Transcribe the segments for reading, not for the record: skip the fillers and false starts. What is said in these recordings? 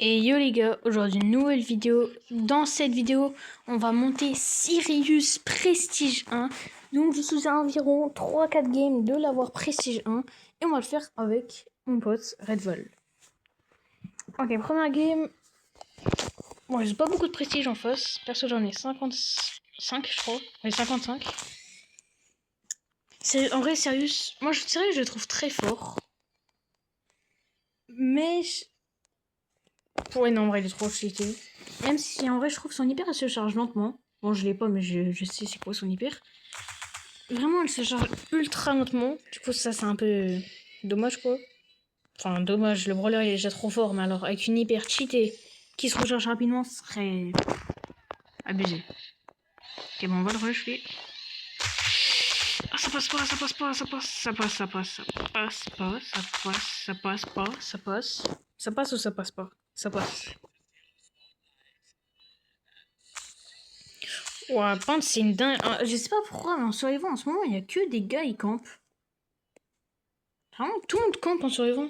Et yo les gars, aujourd'hui une nouvelle vidéo. Dans cette vidéo, on va monter Sirius Prestige 1. Donc je suis à environ 3-4 games de l'avoir Prestige 1. Et on va le faire avec mon pote Redvol. Ok, première game. Bon, j'ai pas beaucoup de prestige en face. Perso, j'en ai 55, je crois. Ouais, 55. En vrai, Sirius, moi je le trouve très fort. Mais... Ouais, non, en vrai, il est trop cheaté. Même si en vrai, je trouve son hyper, elle se charge lentement. Bon, je l'ai pas, mais je sais c'est quoi son hyper. Vraiment, elle se charge ultra lentement. Du coup, ça, c'est un peu dommage, quoi. Enfin, dommage, le brawler, il est déjà trop fort. Mais alors, avec une hyper cheatée qui se recharge rapidement, ce serait abusé. Ok, bon, on va le rush, lui. Ah, ça passe pas, ça passe pas, ça passe, ça passe, ça passe, ça passe pas, ça passe, ça passe pas, ça passe. Ça passe ou ça passe pas? Ça passe. Ouais, Pente, c'est une dingue. Je sais pas pourquoi, mais en survivant, en ce moment, il y a que des gars, ils campent. Vraiment, tout le monde campe en survivant.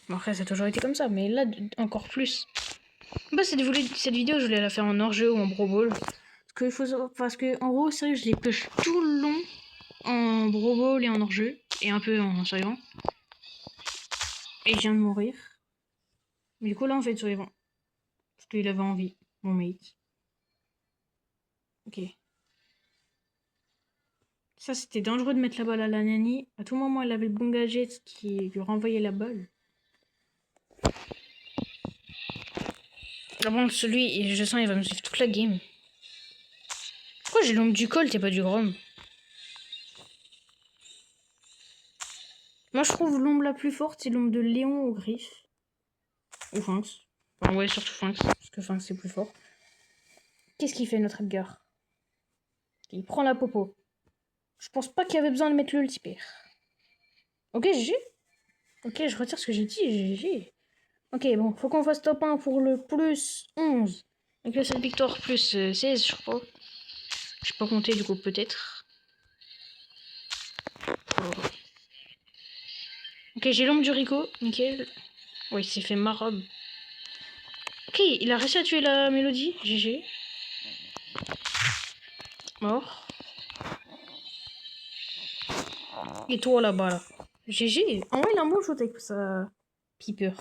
Bon, après, ça a toujours été comme ça, mais là, encore plus. Bah, cette vidéo, je voulais la faire en hors-jeu ou en bro ball. Parce que, en gros, sérieux, je les push tout le long en bro ball et en hors-jeu. Et un peu en survivant. Et je viens de mourir. Mais du coup, là, on fait de survivant. Parce qu'il avait envie, mon mate. Ok. Ça, c'était dangereux de mettre la balle à la Nani. À tout moment, elle avait le bon gadget qui lui renvoyait la balle. Ah bon, celui, je sens, il va me suivre toute la game. Pourquoi j'ai l'ombre du Colt et pas du Grom? Moi, je trouve l'ombre la plus forte, c'est l'ombre de Léon au griffe. Ou Finks. Enfin, ouais, surtout Finks, parce que Finks, c'est plus fort. Qu'est-ce qu'il fait, notre Edgar? Il prend la popo. Je pense pas qu'il y avait besoin de mettre le ultipère. Ok, GG. Ok, je retire ce que j'ai dit, GG. Ok, bon, faut qu'on fasse top 1 pour le plus 11. Donc là, c'est victoire plus 16, je crois. Je peux pas compter, du coup, peut-être. Oh. Ok, j'ai l'ombre du Rico, nickel. Oui, il s'est fait marob. Ok, il a réussi à tuer la mélodie, GG. Mort. Et toi là-bas, là. GG. En vrai, il a un bon shoot avec sa Piper.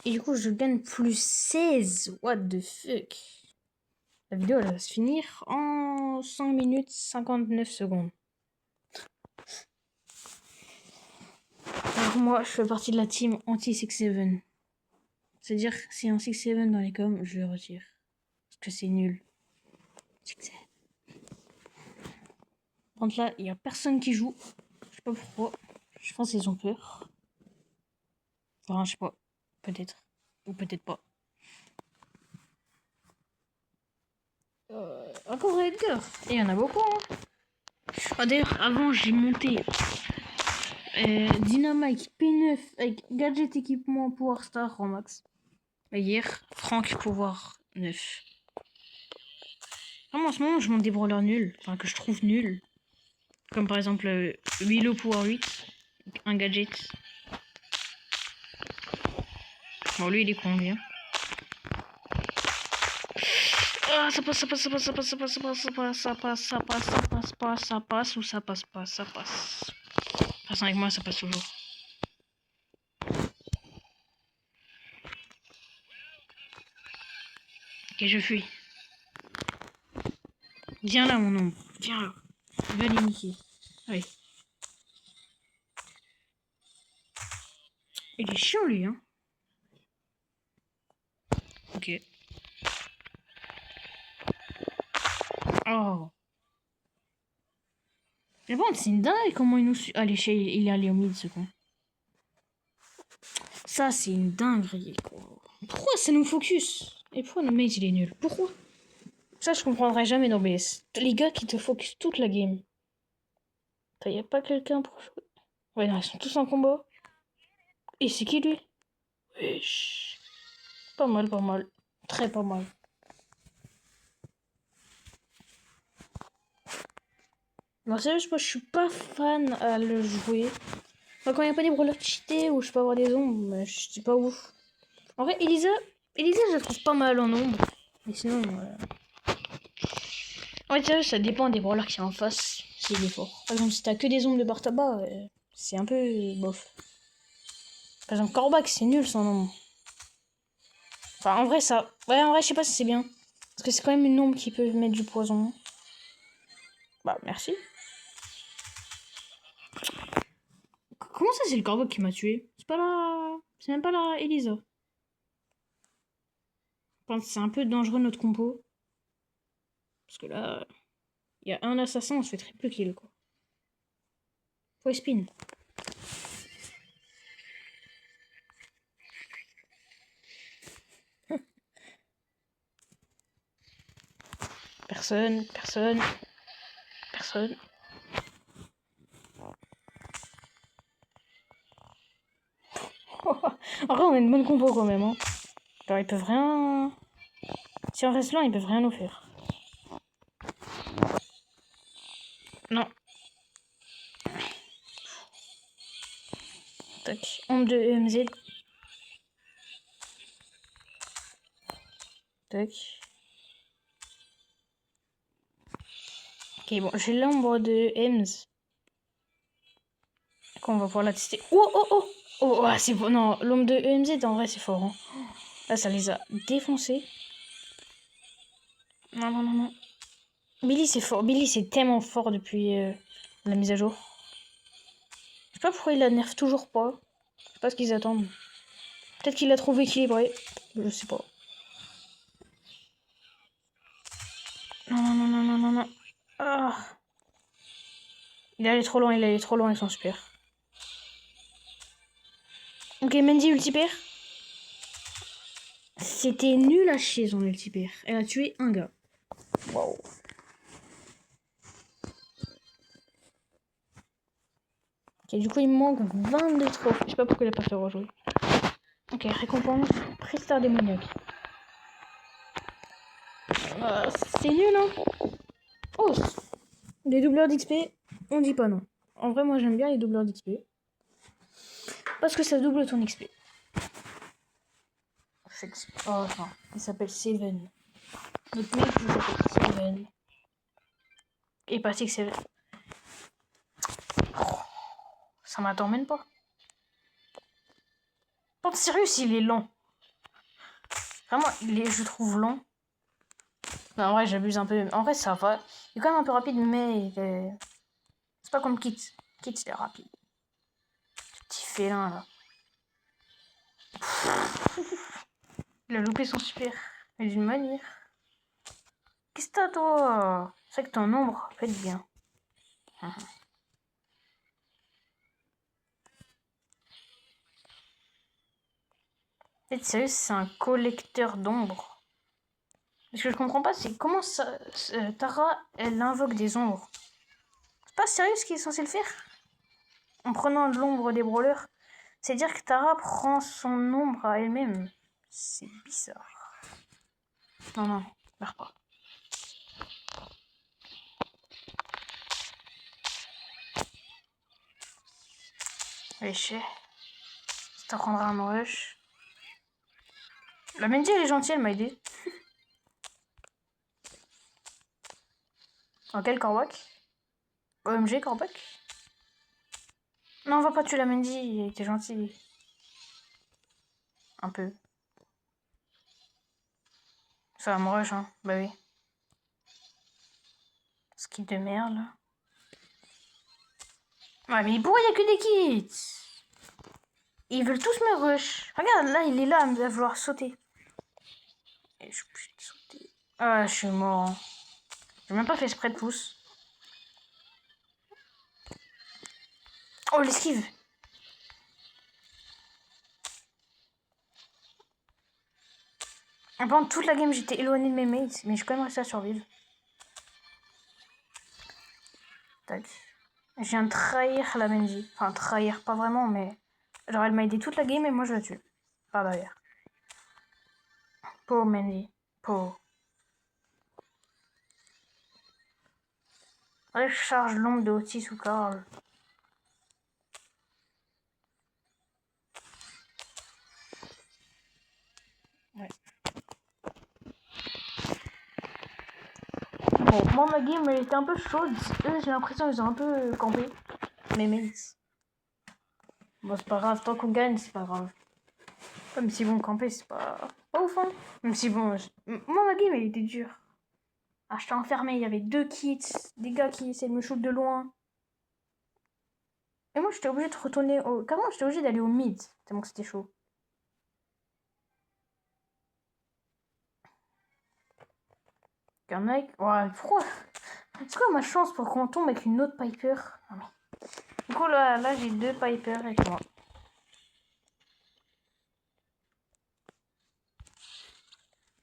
Et du coup, je gagne plus 16. What the fuck. La vidéo, elle va se finir en 5 minutes 59 secondes. Alors moi, je fais partie de la team anti-6-7. C'est-à-dire que si un 6-7 dans les coms, je le retire. Parce que c'est nul. 6-7. Par contre là, il n'y a personne qui joue. Je sais pas pourquoi. Je pense qu'ils ont peur. Enfin, je sais pas. Peut-être. Ou peut-être pas. Encore Edgar. Et il y en a beaucoup, hein. Ah, d'ailleurs, avant, j'ai monté Dynamite P9 avec gadget équipement Power Star en max. Et hier, Franck pouvoir 9. Vraiment, en ce moment, je monte des brawlers nuls. Enfin, que je trouve nuls. Comme par exemple Willow Power 8. Un gadget. Bon, lui, il est con, bien. Ah, ça passe, ça passe, ça passe, ça passe, ça passe, ça passe, ça passe, ça passe, ça passe, ça passe pas, ça passe ou ça passe pas, ça passe. Enfin, avec moi, ça passe toujours. Ok, je fuis. Viens là, mon ombre. Viens là. Viens l'initier. Allez. Il est chiant, lui, hein. Ok. Oh. Mais bon, c'est une dingue comment il nous suit. Allez, il est allé au mid, ce con. Ça, c'est une dinguerie, quoi. Pourquoi ça nous focus? Et pourquoi notre mate, il est nul? Pourquoi? Ça, je comprendrai jamais dans BS. Les gars qui te focus toute la game. Y a pas quelqu'un pour jouer? Ouais, non, ils sont tous en combat. Et c'est qui, lui? Wesh. Pas mal, pas mal. Très pas mal. Non, sérieux, moi, je suis pas fan à le jouer. Enfin, quand il n'y a pas des brawlers cheatés ou je peux avoir des ombres, je suis pas ouf. En vrai, Elisa, je la trouve pas mal en nombre. Mais sinon... Ouais, tu sais, ça dépend des brawlers qui sont en face, s'il est fort. Par exemple, si t'as que des ombres de Bartaba, c'est un peu bof. Par exemple, Corbac, c'est nul son ombre. Enfin, en vrai, ça... Ouais, en vrai, je sais pas si c'est bien. Parce que c'est quand même une ombre qui peut mettre du poison. Bah, merci. Comment ça, c'est le Corbac qui m'a tué? C'est pas la... C'est même pas la Elisa. Enfin, c'est un peu dangereux notre compo. Parce que là... Il y a un assassin, on se fait triple kill, quoi. Faut spin. Personne. En vrai, on a une bonne compo quand même. Hein. Genre, ils peuvent rien... Si on reste là, ils peuvent rien nous faire. Non. Tac. Ombre de EMZ. Tac. Ok, bon, j'ai l'ombre de EMZ. On va pouvoir la tester. Oh, oh, oh! Oh, ah, c'est bon. Non, l'ombre de EMZ, en vrai, c'est fort. Hein. Là, ça les a défoncés. Non. Billy, c'est fort. Billy, c'est tellement fort depuis la mise à jour. Je sais pas pourquoi il la nerf toujours pas. Je sais pas ce qu'ils attendent. Peut-être qu'il l'a trouvé équilibré. Je sais pas. Non. Ah. Il est allé trop loin avec son super. Ok, Mandy ultipair. C'était nul à chier son ultipair. Elle a tué un gars. Waouh. Ok, du coup, il me manque 22 trophées. Je sais pas pourquoi il a pas fait rejouer. Ok, récompense, Pristar démoniaque. C'est nul, hein. Oh, des doubleurs d'XP, on dit pas non. En vrai, moi, j'aime bien les doubleurs d'XP. Parce que ça double ton XP. Oh, non, il s'appelle Seven. Notre mec, il s'appelle Seven. Et Patrick Seven. Oh, ça m'attend même pas. Bon, Sirius, il est lent. Vraiment, je trouve lent. Mais en vrai, j'abuse un peu. En vrai, ça va. Il est quand même un peu rapide, mais c'est pas comme Kit. Kit, c'est rapide. Ce petit félin, là. Il a loupé son super. Mais d'une manière. Qu'est-ce que t'as, toi? C'est vrai que ton ombre fait bien. En fait, sérieux, c'est un collecteur d'ombres. Ce que je comprends pas, c'est comment ça, Tara, elle invoque des ombres. C'est pas sérieux ce qu'il est censé le faire? En prenant de l'ombre des brawlers. C'est-à-dire que Tara prend son ombre à elle-même. C'est bizarre. Non, meurs pas. Wesh. Ça t'apprendra un rush. La Mandy, elle est gentille, elle m'a aidé. En quel Corbac? OMG Corbac? Non, on va pas tuer la Mandy, il était gentil. Un peu. Ça va me rush, hein. Bah oui. Skill de merde, là. Ouais, mais pourquoi il y a que des kits? Ils veulent tous me rush. Regarde, là, il est là à vouloir sauter. Et je peux sauter. Ah, je suis mort. Hein. J'ai même pas fait exprès de pouce. Oh, l'esquive. Pendant toute la game, j'étais éloigné de mes mates, mais j'ai quand même réussi à survivre. Tac. Je viens de trahir la Mandy. Enfin, trahir, pas vraiment, mais... Genre, elle m'a aidé toute la game et moi, je la tue. Par derrière. Pauvre Mandy. Pauvre. Allez, je charge l'ombre de Otis ou Carl. Bon, moi, ma game, elle était un peu chaude. Eux, j'ai l'impression qu'ils ont un peu campé. Mes mates. Bon, c'est pas grave. Tant qu'on gagne, c'est pas grave. Même si bon, camper, c'est pas ouf, hein. Même si bon, moi, ma game, elle était dure. Ah, j'étais enfermé. Il y avait 2 kits. Des gars qui essaient de me shoot de loin. Et moi, j'étais obligé de retourner au... Carrément, j'étais obligé d'aller au mid. Tellement que c'était chaud. Un mec... Ouais, pourquoi? C'est quoi ma chance pour qu'on tombe avec une autre Piper? Non, mais... Du coup, là j'ai 2 Piper avec moi.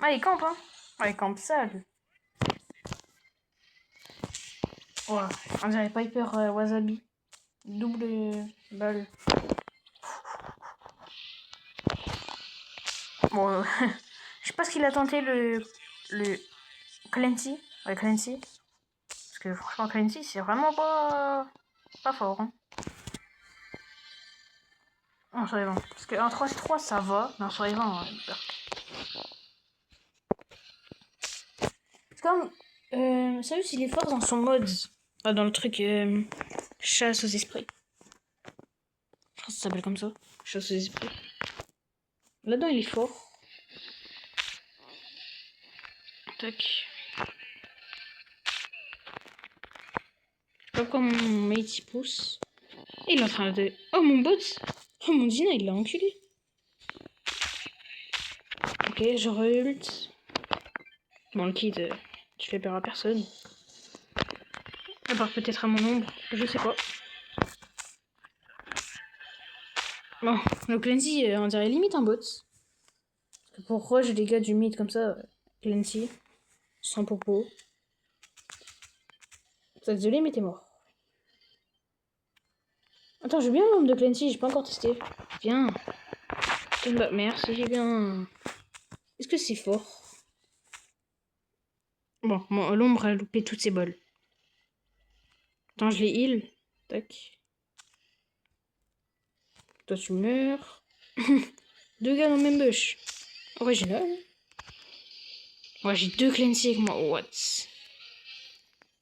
Ah, il campe, hein. Ah, il campe ça, lui. Ouais, on dirait Piper Wasabi. Double balle. Bon, je sais pas ce qu'il a tenté le Clancy. Ouais, Clancy. Parce que franchement, Clancy, c'est vraiment pas fort. Hein. En survivant. Parce qu'un 3-3, ça va. Mais en survivant, c'est comme. Salut, il est fort dans son mode. Dans le truc chasse aux esprits. Je crois que ça s'appelle comme ça. Chasse aux esprits. Là-dedans, il est fort. Tac. Pas comme mon mate il pousse. Et il est en train de. Oh mon bot! Oh mon Dina, il l'a enculé. Ok, je re-ult. Bon, le kid, tu fais peur à personne. À part peut-être à mon ombre, je sais pas. Bon, le Clancy, on dirait limite un bot. Parce que pour rush des gars du mid comme ça, Clancy, sans popo. Ça désolé, mais t'es mort. Attends, j'ai bien l'ombre de Clancy, j'ai pas encore testé. Viens. Merci, j'ai bien. Est-ce que c'est fort? Bon, l'ombre a loupé toutes ses balles. Attends, je les heal. Tac. Toi, tu meurs. 2 gars dans le même bush. Original. Ouais, j'ai 2 Clancy avec moi. What?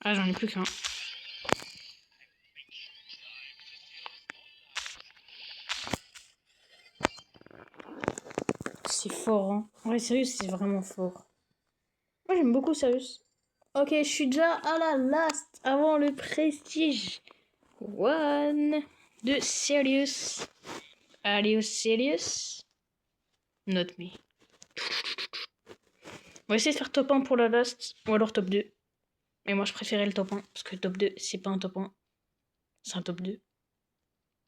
Ah, j'en ai plus qu'un. C'est fort, hein. Ouais, sérieux, c'est vraiment fort. Moi, j'aime beaucoup Sirius. Ok, je suis déjà à la last avant le prestige. One de Sirius. Allez, Sirius. Not me. On va essayer de faire top 1 pour la last, ou alors top 2. Mais moi, je préférais le top 1, parce que top 2, c'est pas un top 1. C'est un top 2.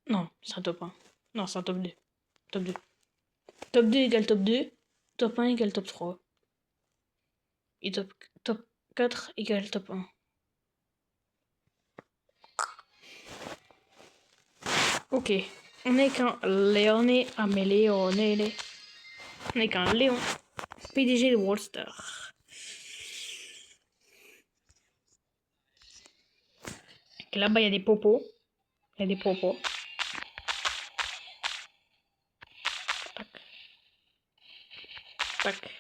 Non, c'est un top 1. Non, c'est un top 2. Top 2. Top 2 égale top 2. Top 1 égale top 3. Et top 4 égale top 1. Ok. On n'est qu'un Léoné Améléoné. On n'est qu'un Léon. PDG de Wallstar. Là-bas, il y a des popos. Il y a des popos. Tac. Tac.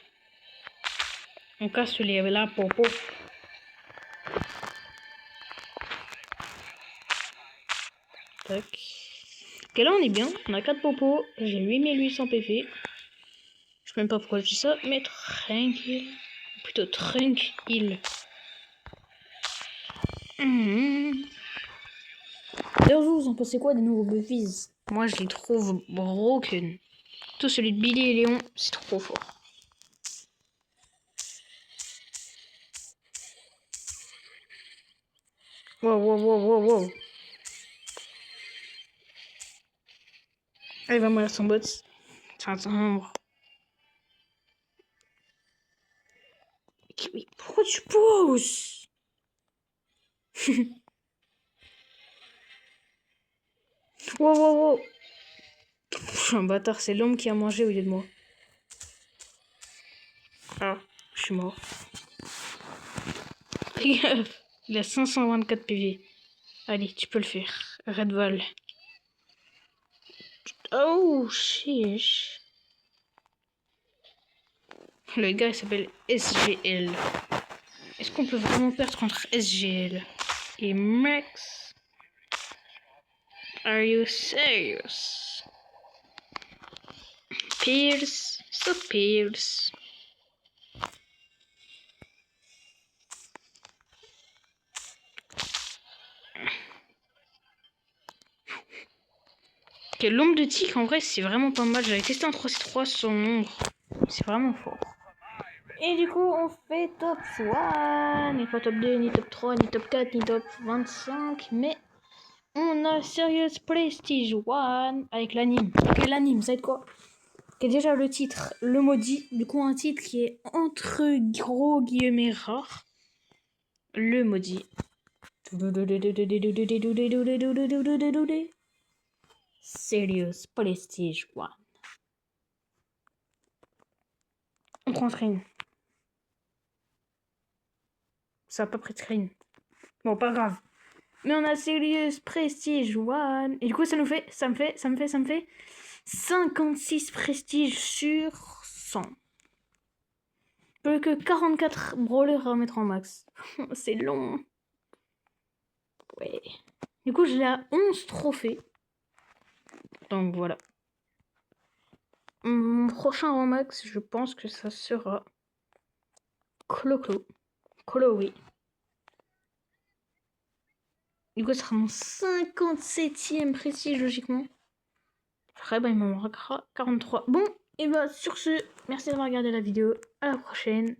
On casse les là, popos. Tac. Ok, là, on est bien. On a 4 popos. J'ai 8800 PV. Je sais même pas pourquoi je dis ça, mais tranquille. Plutôt tranquille. D'ailleurs, vous en pensez quoi des nouveaux Buffies? Moi, je les trouve broken. Tout celui de Billy et Léon, c'est trop fort. Wow, wow, wow, wow, wow. Elle va mourir son bot. C'est un timbre. Mais pourquoi tu pousses? Wow, wow, wow. Je suis un bâtard, c'est l'homme qui a mangé au lieu de moi. Ah, je suis mort. Regarde, il a 524 PV. Allez, tu peux le faire. Red Val. Oh, chiche. Le gars, il s'appelle SGL. Est-ce qu'on peut vraiment perdre contre SGL et Max? Are you serious? Pierce, so Pierce. Ok, l'ombre de tic, en vrai, c'est vraiment pas mal. J'avais testé un 3C3 sur l'ombre. C'est vraiment fort. Et du coup, on fait top 1. Ni pas top 2, ni top 3, ni top 4, ni top 25. Mais on a Serious Prestige 1 avec l'anime. Et l'anime, ça va être quoi? Qui est déjà le titre, le maudit. Du coup, un titre qui est entre gros guillemets rare. Le maudit. Serious Prestige 1. On prend screen. Ça a pas pris de screen. Bon, pas grave. Mais on a Serious Prestige 1. Et du coup, ça me fait 56 prestiges sur 100. Plus que 44 brawlers à mettre en max. C'est long. Ouais. Du coup, je l'ai à 11 trophées. Donc voilà. Mon prochain rang max, je pense que ça sera Chloé. Du coup, ça sera mon 57e prestige, logiquement. Après, bah, il m'en manquera 43. Bon, et bah, sur ce, merci d'avoir regardé la vidéo. À la prochaine.